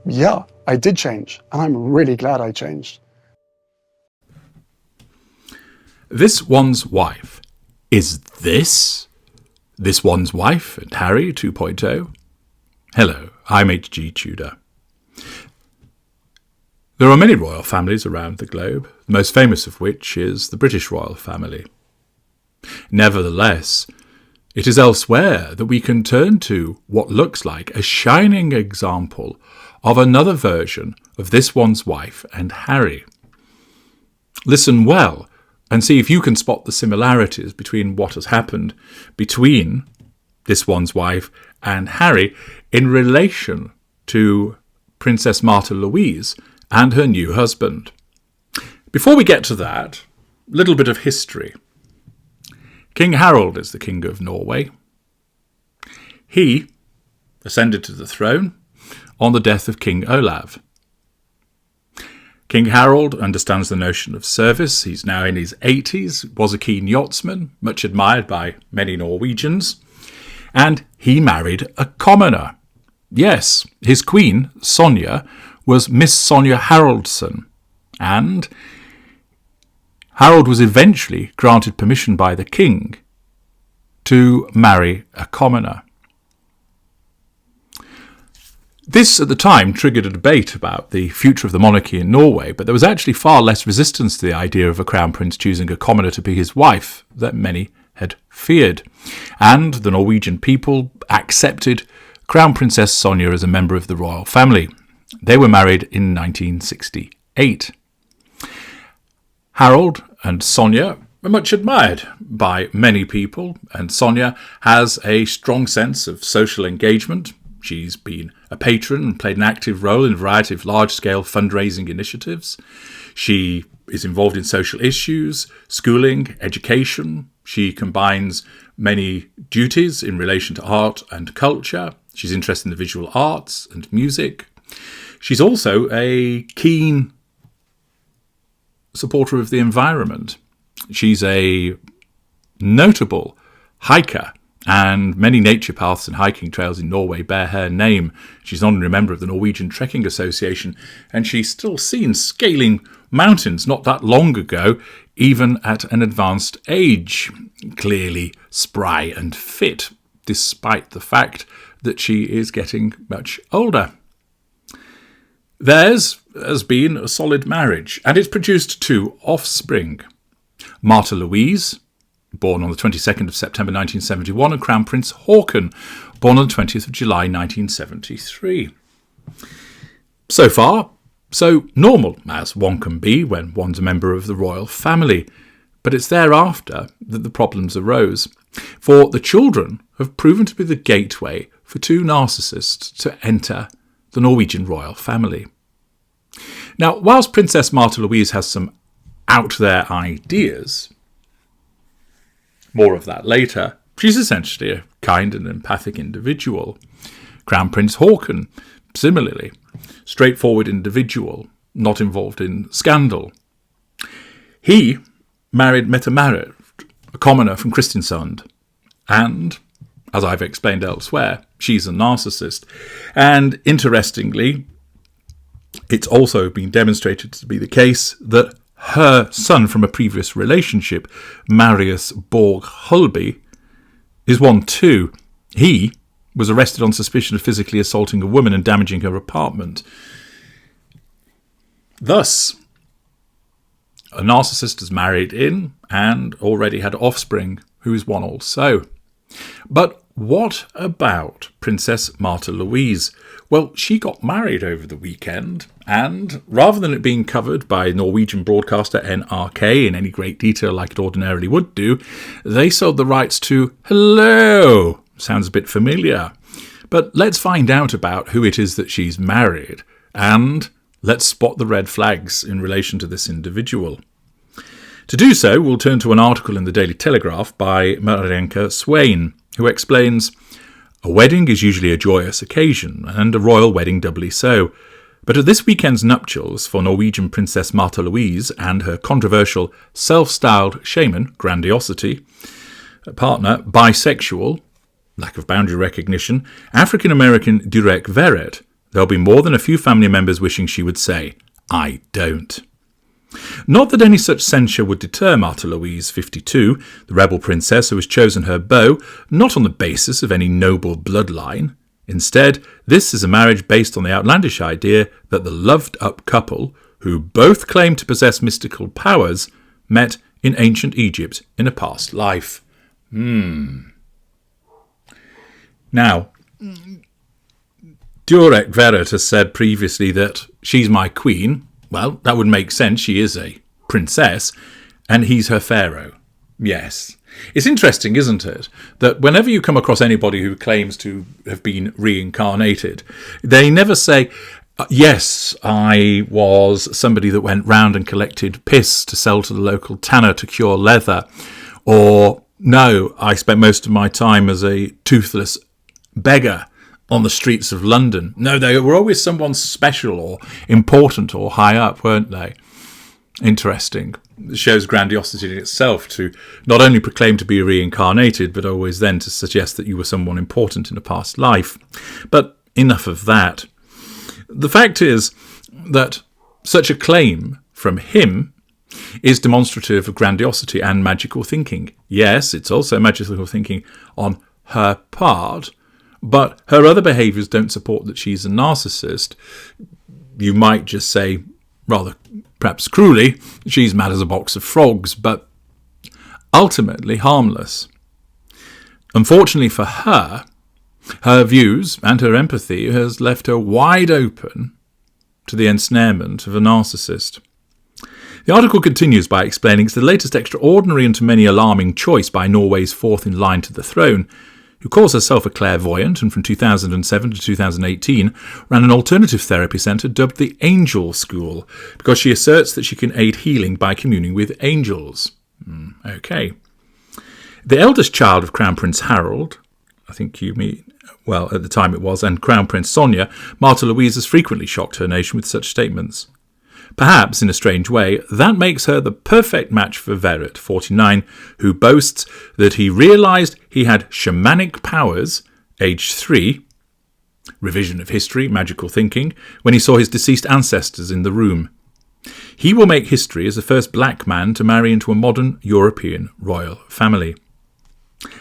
Yeah, I did change, and I'm really glad I changed. This One's Wife. Is this One's Wife and Harry 2.0? Hello, I'm H.G. Tudor. There are many royal families around the globe, the most famous of which is the British royal family. Nevertheless, it is elsewhere that we can turn to what looks like a shining example of another version of This One's Wife and Harry. Listen well and see if you can spot the similarities between what has happened between This One's Wife and Harry in relation to Princess Martha Louise and her new husband. Before we get to that, a little bit of history. King Harold is the King of Norway. He ascended to the throne on the death of King Olav. King Harold understands the notion of service. He's now in his 80s, was a keen yachtsman, much admired by many Norwegians, and he married a commoner. Yes, his queen, Sonja, was Miss Sonja Haraldsson, and Harold was eventually granted permission by the king to marry a commoner. This, at the time, triggered a debate about the future of the monarchy in Norway, but there was actually far less resistance to the idea of a crown prince choosing a commoner to be his wife than many had feared. And the Norwegian people accepted Crown Princess Sonja as a member of the royal family. They were married in 1968. Harold and Sonja are much admired by many people, and Sonja has a strong sense of social engagement. She's been a patron and played an active role in a variety of large-scale fundraising initiatives. She is involved in social issues, schooling, education. She combines many duties in relation to art and culture. She's interested in the visual arts and music. She's also a keen supporter of the environment. She's a notable hiker, and many nature paths and hiking trails in Norway bear her name. She's an honorary member of the Norwegian Trekking Association, and she's still seen scaling mountains not that long ago, even at an advanced age. Clearly spry and fit, despite the fact that she is getting much older. Theirs has been a solid marriage, and it's produced two offspring. Martha Louise, born on the 22nd of September 1971, and Crown Prince Haakon, born on the 20th of July 1973. So far, so normal as one can be when one's a member of the royal family, but it's thereafter that the problems arose. For the children have proven to be the gateway for two narcissists to enter the Norwegian royal family. Now, whilst Princess Martha Louise has some out-there ideas, more of that later, she's essentially a kind and empathic individual. Crown Prince Haakon, similarly, straightforward individual, not involved in scandal. He married Mette Marit, a commoner from Kristiansand, and, as I've explained elsewhere, she's a narcissist. And interestingly, it's also been demonstrated to be the case that her son from a previous relationship, Marius Borg Hulby, is one too. He was arrested on suspicion of physically assaulting a woman and damaging her apartment. Thus, a narcissist has married in and already had offspring, who is one also. But what about Princess Martha Louise? Well, she got married over the weekend, and rather than it being covered by Norwegian broadcaster NRK in any great detail like it ordinarily would do, they sold the rights to Hello! Sounds a bit familiar. But let's find out about who it is that she's married, and let's spot the red flags in relation to this individual. To do so, we'll turn to an article in the Daily Telegraph by Marianne Swain, who explains, "A wedding is usually a joyous occasion, and a royal wedding doubly so. But at this weekend's nuptials for Norwegian Princess Martha Louise and her controversial self-styled shaman, Grandiosity, partner, bisexual, lack of boundary recognition, African-American Durek Verrett, there'll be more than a few family members wishing she would say, I don't. Not that any such censure would deter Martha Louise, 52, the rebel princess who has chosen her beau, not on the basis of any noble bloodline. Instead, this is a marriage based on the outlandish idea that the loved-up couple, who both claim to possess mystical powers, met in ancient Egypt in a past life. Now, Durek Verrett has said previously that she's my queen. Well, that would make sense. She is a princess, and he's her pharaoh. Yes. It's interesting, isn't it, that whenever you come across anybody who claims to have been reincarnated, they never say, yes, I was somebody that went round and collected piss to sell to the local tanner to cure leather, or no, I spent most of my time as a toothless beggar on the streets of London. No, they were always someone special or important or high up, weren't they? Interesting. It shows grandiosity in itself to not only proclaim to be reincarnated, but always then to suggest that you were someone important in a past life. But enough of that. The fact is that such a claim from him is demonstrative of grandiosity and magical thinking. Yes, it's also magical thinking on her part, but her other behaviours don't support that she's a narcissist. You might just say, rather perhaps cruelly, she's mad as a box of frogs, but ultimately harmless. Unfortunately for her, her views and her empathy has left her wide open to the ensnarement of a narcissist. The article continues by explaining it's the latest extraordinary and to many alarming choice by Norway's fourth in line to the throne, who calls herself a clairvoyant and from 2007 to 2018 ran an alternative therapy centre dubbed the Angel School because she asserts that she can aid healing by communing with angels. Okay. The eldest child of Crown Prince Harold, I think you mean, well, at the time it was, and Crown Prince Sonia, Martha Louise has frequently shocked her nation with such statements. Perhaps, in a strange way, that makes her the perfect match for Verrett, 49, who boasts that he realised he had shamanic powers, age 3, revision of history, magical thinking, when he saw his deceased ancestors in the room. He will make history as the first black man to marry into a modern European royal family.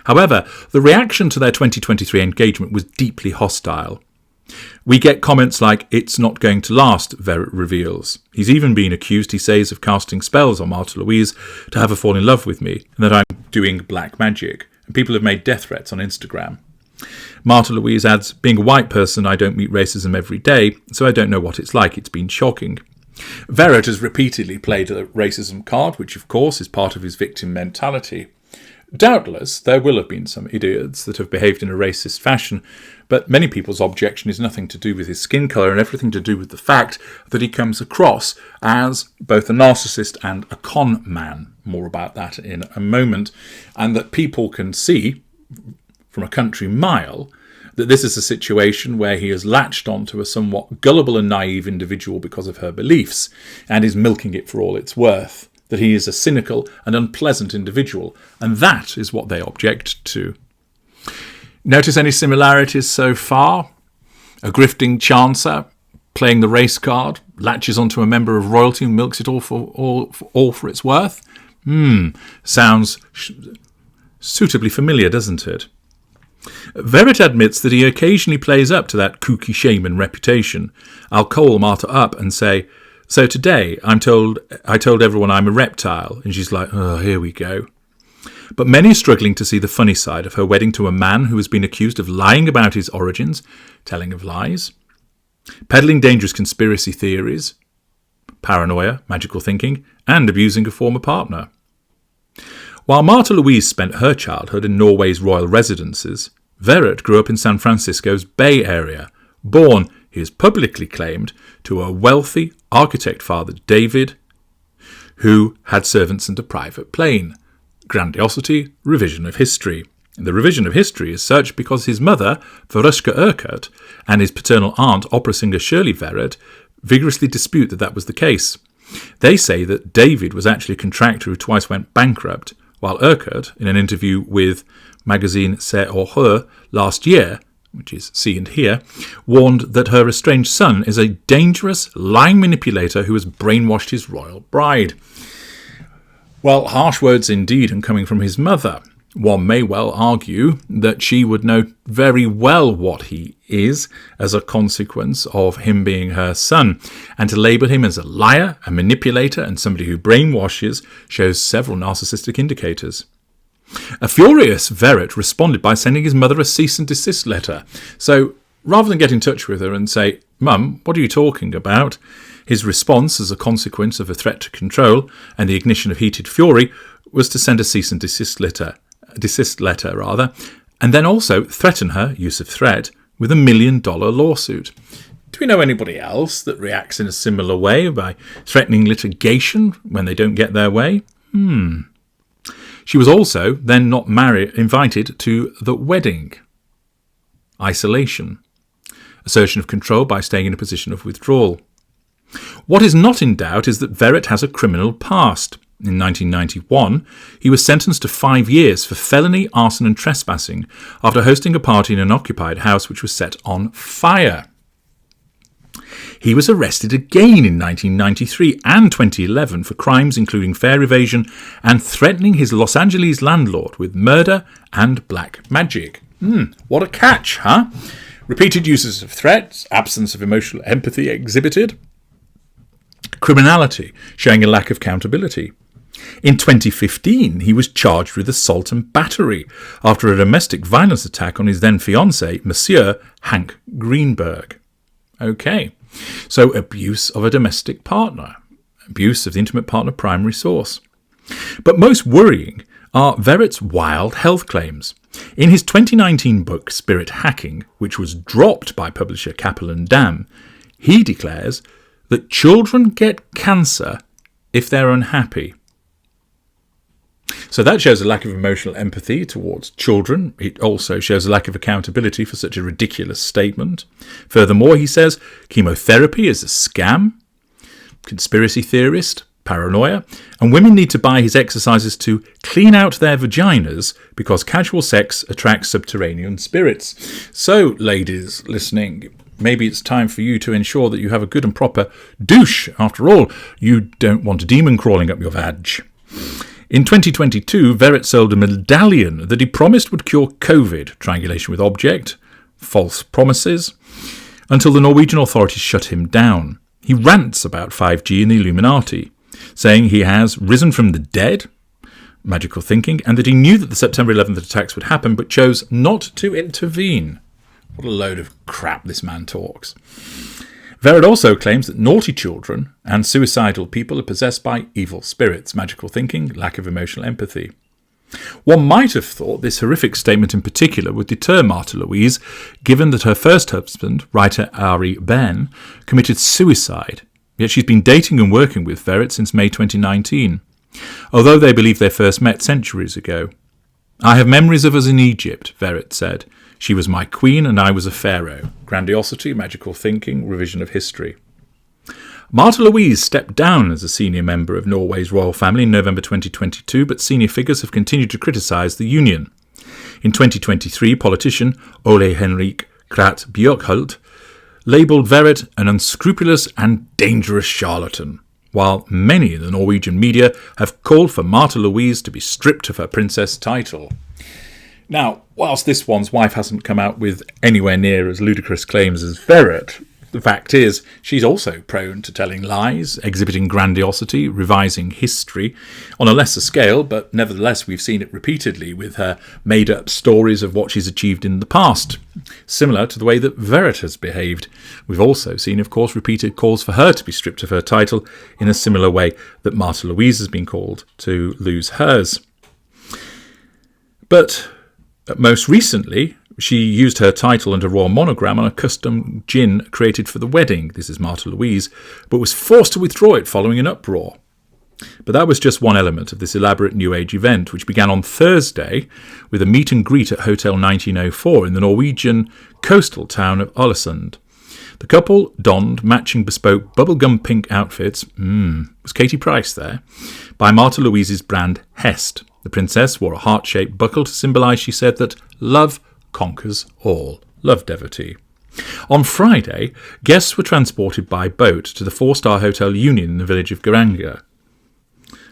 However, the reaction to their 2023 engagement was deeply hostile. We get comments like, it's not going to last, Verrett reveals. He's even been accused, he says, of casting spells on Martha Louise to have her fall in love with me, and that I'm doing black magic. And people have made death threats on Instagram. Martha Louise adds, being a white person, I don't meet racism every day, so I don't know what it's like. It's been shocking. Verrett has repeatedly played a racism card, which of course is part of his victim mentality. Doubtless, there will have been some idiots that have behaved in a racist fashion, but many people's objection is nothing to do with his skin colour and everything to do with the fact that he comes across as both a narcissist and a con man. More about that in a moment. And that people can see from a country mile that this is a situation where he has latched onto a somewhat gullible and naive individual because of her beliefs and is milking it for all it's worth. That he is a cynical and unpleasant individual, and that is what they object to. Notice any similarities so far? A grifting chancer playing the race card, latches onto a member of royalty and milks it all for its worth? Sounds suitably familiar, doesn't it? Verrett admits that he occasionally plays up to that kooky shaman reputation. I'll call Martha up and say, so today I told everyone I'm a reptile, and she's like, oh, here we go. But many are struggling to see the funny side of her wedding to a man who has been accused of lying about his origins, telling of lies, peddling dangerous conspiracy theories, paranoia, magical thinking, and abusing a former partner. While Martha Louise spent her childhood in Norway's royal residences, Verrett grew up in San Francisco's Bay Area, born, he has publicly claimed, to a wealthy architect father, David, who had servants and a private plane. Grandiosity, revision of history. And the revision of history is such because his mother, Veruska Urquhart, and his paternal aunt, opera singer Shirley Verrett, vigorously dispute that that was the case. They say that David was actually a contractor who twice went bankrupt, while Urquhart, in an interview with magazine C'est Heureux last year, which is see and hear, warned that her estranged son is a dangerous, lying manipulator who has brainwashed his royal bride. Well, harsh words indeed, and coming from his mother. One may well argue that she would know very well what he is as a consequence of him being her son, and to label him as a liar, a manipulator, and somebody who brainwashes shows several narcissistic indicators. A furious Verrett responded by sending his mother a cease and desist letter. So, rather than get in touch with her and say, "Mum, what are you talking about?" his response, as a consequence of a threat to control and the ignition of heated fury, was to send a cease and desist letter, and then also threaten her, use of threat, with $1 million lawsuit. Do we know anybody else that reacts in a similar way by threatening litigation when they don't get their way? She was also then not invited to the wedding. Isolation. Assertion of control by staying in a position of withdrawal. What is not in doubt is that Verrett has a criminal past. In 1991, he was sentenced to 5 years for felony, arson and trespassing after hosting a party in an occupied house which was set on fire. He was arrested again in 1993 and 2011 for crimes including fare evasion and threatening his Los Angeles landlord with murder and black magic. What a catch, huh? Repeated uses of threats, absence of emotional empathy exhibited. Criminality, showing a lack of accountability. In 2015, he was charged with assault and battery after a domestic violence attack on his then-fiancé, Monsieur Hank Greenberg. Okay, so abuse of a domestic partner, abuse of the intimate partner primary source. But most worrying are Verrett's wild health claims. In his 2019 book, Spirit Hacking, which was dropped by publisher Capel and Dam, he declares that children get cancer if they're unhappy. So that shows a lack of emotional empathy towards children. It also shows a lack of accountability for such a ridiculous statement. Furthermore, he says chemotherapy is a scam, conspiracy theorist, paranoia, and women need to buy his exercises to clean out their vaginas because casual sex attracts subterranean spirits. So, ladies listening, maybe it's time for you to ensure that you have a good and proper douche. After all, you don't want a demon crawling up your vag. In 2022, Verrett sold a medallion that he promised would cure COVID, triangulation with object, false promises, until the Norwegian authorities shut him down. He rants about 5G and the Illuminati, saying he has risen from the dead, magical thinking, and that he knew that the September 11th attacks would happen but chose not to intervene. What a load of crap this man talks. Verrett also claims that naughty children and suicidal people are possessed by evil spirits, magical thinking, lack of emotional empathy. One might have thought this horrific statement in particular would deter Martha Louise, given that her first husband, writer Ari Behn, committed suicide, yet she's been dating and working with Verrett since May 2019, although they believe they first met centuries ago. "I have memories of us in Egypt," Verrett said. "She was my queen and I was a pharaoh." Grandiosity, magical thinking, revision of history. Martha Louise stepped down as a senior member of Norway's royal family in November 2022, but senior figures have continued to criticise the union. In 2023, politician Ole Henrik Krat Bjørkholt labelled Verrett an unscrupulous and dangerous charlatan, while many in the Norwegian media have called for Martha Louise to be stripped of her princess title. Now, whilst this one's wife hasn't come out with anywhere near as ludicrous claims as Verrett, the fact is she's also prone to telling lies, exhibiting grandiosity, revising history on a lesser scale, but nevertheless we've seen it repeatedly with her made-up stories of what she's achieved in the past, similar to the way that Verrett has behaved. We've also seen, of course, repeated calls for her to be stripped of her title in a similar way that Martha Louise has been called to lose hers. But most recently, she used her title and a royal monogram on a custom gin created for the wedding. This is Martha Louise, but was forced to withdraw it following an uproar. But that was just one element of this elaborate New Age event, which began on Thursday with a meet and greet at Hotel 1904 in the Norwegian coastal town of Ålesund. The couple donned matching bespoke bubblegum pink outfits, was Katie Price there, by Martha Louise's brand Hest. The princess wore a heart-shaped buckle to symbolise, she said, that love conquers all. love devotee. On Friday, guests were transported by boat to the 4-star Hotel Union in the village of Geiranger,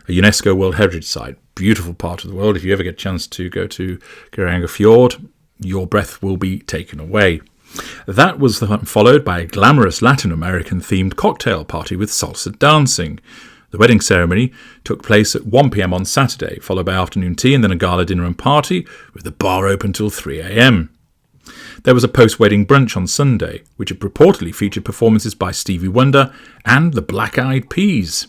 a UNESCO World Heritage Site. Beautiful part of the world. If you ever get a chance to go to Geiranger Fjord, your breath will be taken away. That was followed by a glamorous Latin American-themed cocktail party with salsa dancing. The wedding ceremony took place at 1 p.m. on Saturday, followed by afternoon tea and then a gala dinner and party, with the bar open till 3 a.m. There was a post-wedding brunch on Sunday, which had purportedly featured performances by Stevie Wonder and the Black Eyed Peas.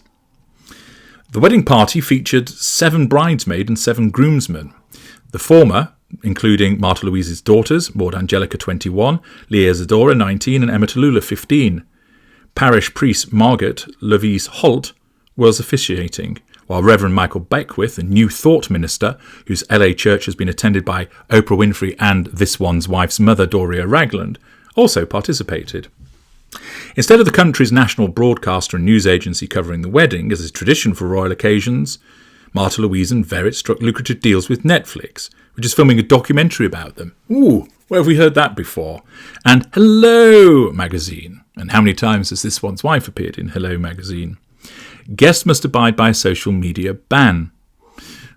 The wedding party featured 7 bridesmaids and 7 groomsmen. The former, including Martha Louise's daughters, Maud Angelica 21, Leah Zadora 19 and Emma Tallulah 15. Parish priest Margaret Levis Holt was officiating, while Reverend Michael Beckwith, a New Thought minister, whose LA church has been attended by Oprah Winfrey and this one's wife's mother, Doria Ragland, also participated. Instead of the country's national broadcaster and news agency covering the wedding, as is tradition for royal occasions, Martha Louise and Verrett struck lucrative deals with Netflix, which is filming a documentary about them. Ooh, where have we heard that before? And Hello magazine. And how many times has this one's wife appeared in Hello magazine? Guests must abide by a social media ban.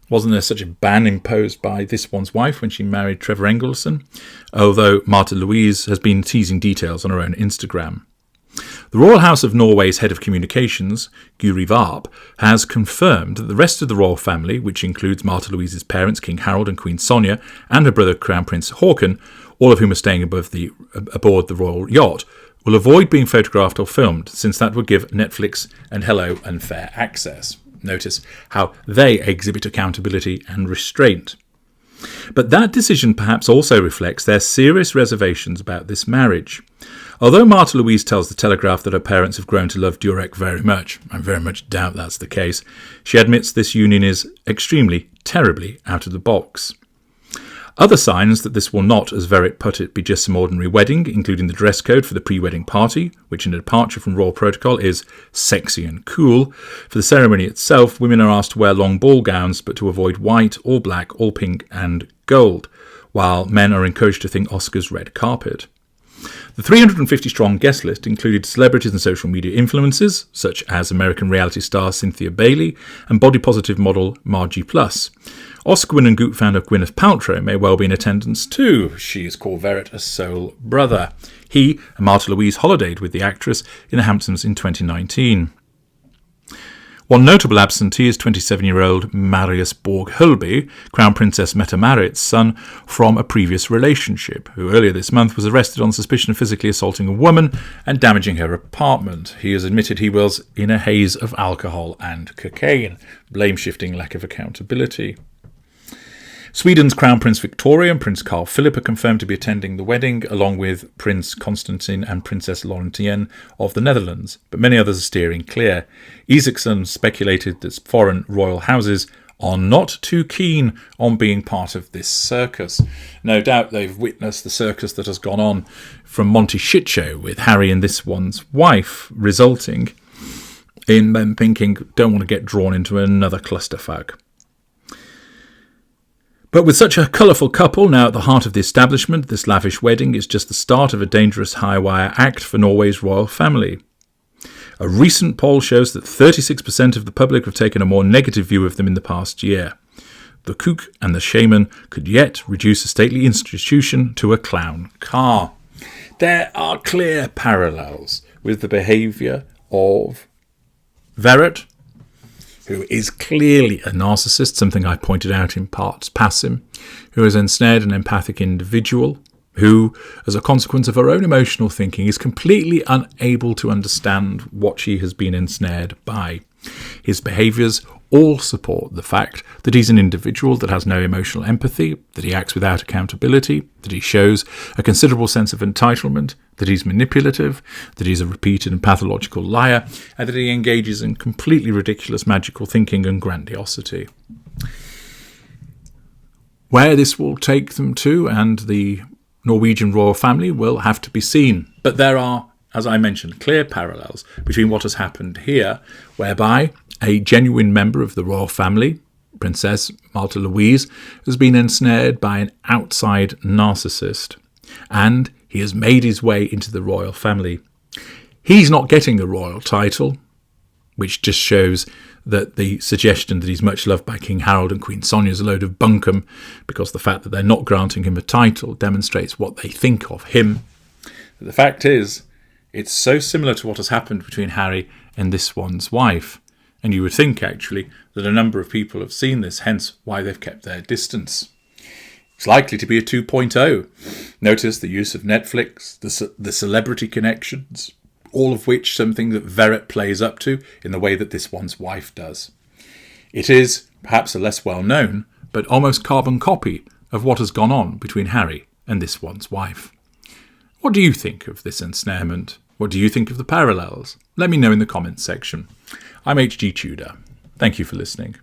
Wasn't there such a ban imposed by this one's wife when she married Trevor Engelson? Although Martha Louise has been teasing details on her own Instagram. The Royal House of Norway's head of communications, Guri Varp, has confirmed that the rest of the royal family, which includes Martha Louise's parents, King Harold and Queen Sonia, and her brother Crown Prince Haakon, all of whom are staying aboard the royal yacht, will avoid being photographed or filmed, since that would give Netflix and Hello unfair access. Notice how they exhibit accountability and restraint. But that decision perhaps also reflects their serious reservations about this marriage. Although Martha Louise tells The Telegraph that her parents have grown to love Durek very much, I very much doubt that's the case, she admits this union is extremely, terribly out of the box. Other signs that this will not, as Verrett put it, be just some ordinary wedding, including the dress code for the pre-wedding party, which in a departure from royal protocol is sexy and cool. For the ceremony itself, women are asked to wear long ball gowns, but to avoid white, all black, all pink and gold, while men are encouraged to think Oscars red carpet. The 350-strong guest list included celebrities and social media influencers, such as American reality star Cynthia Bailey and body-positive model Margie Plus. Oscar-winning Goop founder Gwyneth Paltrow may well be in attendance too. She is called Verrett a soul brother. He and Martha Louise holidayed with the actress in the Hamptons in 2019. One notable absentee is 27-year-old Marius Borg-Hulby, Crown Princess Mette Marit's son from a previous relationship, who earlier this month was arrested on suspicion of physically assaulting a woman and damaging her apartment. He has admitted he was in a haze of alcohol and cocaine, blame-shifting lack of accountability. Sweden's Crown Prince Victoria and Prince Carl Philip are confirmed to be attending the wedding, along with Prince Constantine and Princess Laurentienne of the Netherlands, but many others are steering clear. Isaacson speculated that foreign royal houses are not too keen on being part of this circus. No doubt they've witnessed the circus that has gone on from Monty Shitshow with Harry and this one's wife, resulting in them thinking, don't want to get drawn into another clusterfuck. But with such a colourful couple now at the heart of the establishment, this lavish wedding is just the start of a dangerous high-wire act for Norway's royal family. A recent poll shows that 36% of the public have taken a more negative view of them in the past year. The kook and the shaman could yet reduce a stately institution to a clown car. There are clear parallels with the behaviour of Verrett, who is clearly a narcissist, something I pointed out in parts past him, who is ensnared an empathic individual, who, as a consequence of her own emotional thinking, is completely unable to understand what she has been ensnared by. His behaviours all support the fact that he's an individual that has no emotional empathy, that he acts without accountability, that he shows a considerable sense of entitlement, that he's manipulative, that he's a repeated and pathological liar, and that he engages in completely ridiculous magical thinking and grandiosity. Where this will take them to and the Norwegian royal family will have to be seen. But there are, as I mentioned, clear parallels between what has happened here, whereby a genuine member of the royal family, Princess Martha Louise, has been ensnared by an outside narcissist. and he has made his way into the royal family. He's not getting the royal title, which just shows that the suggestion that he's much loved by King Harold and Queen Sonia is a load of bunkum, because the fact that they're not granting him a title demonstrates what they think of him. But the fact is, it's so similar to what has happened between Harry and this one's wife. And you would think, actually, that a number of people have seen this, hence why they've kept their distance. It's likely to be a 2.0. Notice the use of Netflix, the celebrity connections, all of which something that Verrett plays up to in the way that this one's wife does. It is perhaps a less well-known, but almost carbon copy of what has gone on between Harry and this one's wife. What do you think of this ensnarement? What do you think of the parallels? Let me know in the comments section. I'm H.G. Tudor. Thank you for listening.